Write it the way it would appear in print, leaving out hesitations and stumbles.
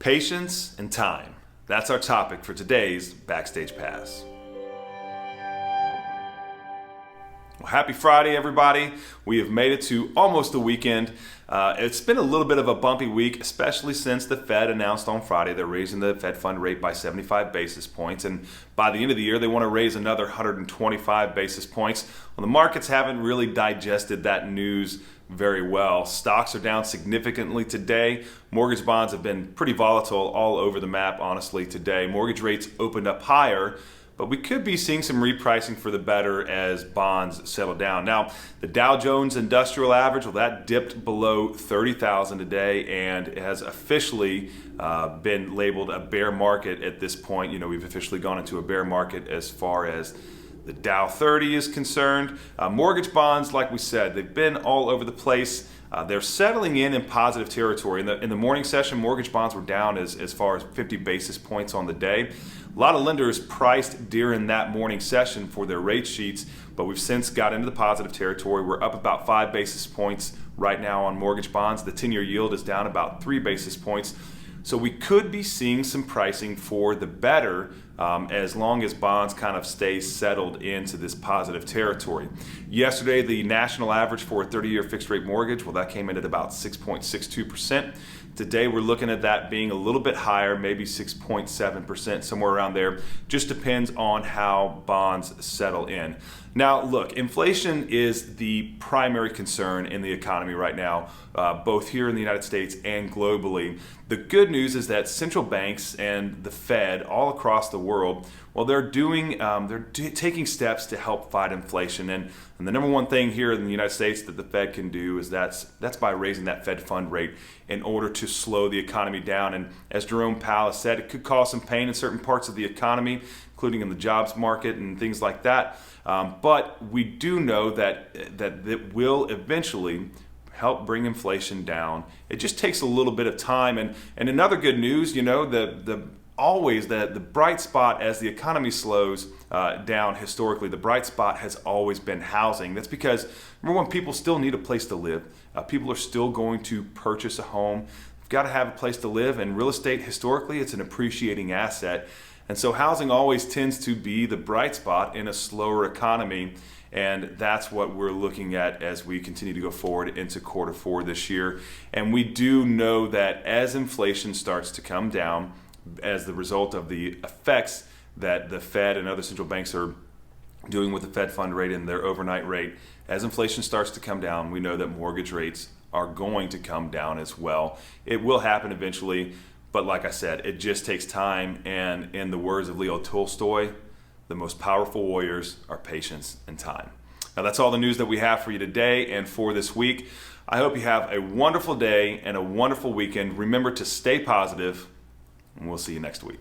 Patience and time. That's our topic for today's Backstage Pass. Well, happy Friday, everybody. We have made it to almost the weekend. It's been a little bit of a bumpy week, especially since the Fed announced on Friday they're raising the Fed fund rate by 75 basis points. And by the end of the year, they want to raise another 125 basis points. Well, the markets haven't really digested that news very well. Stocks are down significantly today. Mortgage bonds have been pretty volatile all over the map, honestly, today. Mortgage rates opened up higher, but we could be seeing some repricing for the better as bonds settle down. Now, the Dow Jones Industrial Average, well, that dipped below 30,000 today, and it has officially been labeled a bear market at this point. You know, we've officially gone into a bear market as far as the Dow 30 is concerned. Mortgage bonds, like we said, they've been all over the place. They're settling in positive territory. In the morning session, mortgage bonds were down as far as 50 basis points on the day. A lot of lenders priced during that morning session for their rate sheets, but we've since got into the positive territory. We're up about 5 basis points right now on mortgage bonds. The 10-year yield is down about 3 basis points. So we could be seeing some pricing for the better as long as bonds kind of stay settled into this positive territory. Yesterday, the national average for a 30-year fixed rate mortgage, well, that came in at about 6.62%. Today, we're looking at that being a little bit higher, maybe 6.7%, somewhere around there. Just depends on how bonds settle in. Now, look, inflation is the primary concern in the economy right now, both here in the United States and globally. The good news is that central banks and the Fed all across the world, well, they're taking steps to help fight inflation. And the number one thing here in the United States that the Fed can do is that's by raising that Fed fund rate in order to slow the economy down. And as Jerome Powell said, it could cause some pain in certain parts of the economy, including in the jobs market and things like that. But we do know that it will eventually help bring inflation down. It just takes a little bit of time. And another good news, you know, the bright spot as the economy slows down historically, the bright spot has always been housing. That's because, number one, people still need a place to live. People are still going to purchase a home. You've got to have a place to live, and real estate, historically, it's an appreciating asset. And so housing always tends to be the bright spot in a slower economy. And that's what we're looking at as we continue to go forward into quarter four this year. And we do know that as inflation starts to come down, as the result of the effects that the Fed and other central banks are doing with the Fed fund rate and their overnight rate, as inflation starts to come down, we know that mortgage rates are going to come down as well. It will happen eventually, but like I said, it just takes time. And in the words of Leo Tolstoy, the most powerful warriors are patience and time. Now, that's all the news that we have for you today and for this week. I hope you have a wonderful day and a wonderful weekend. Remember to stay positive, and we'll see you next week.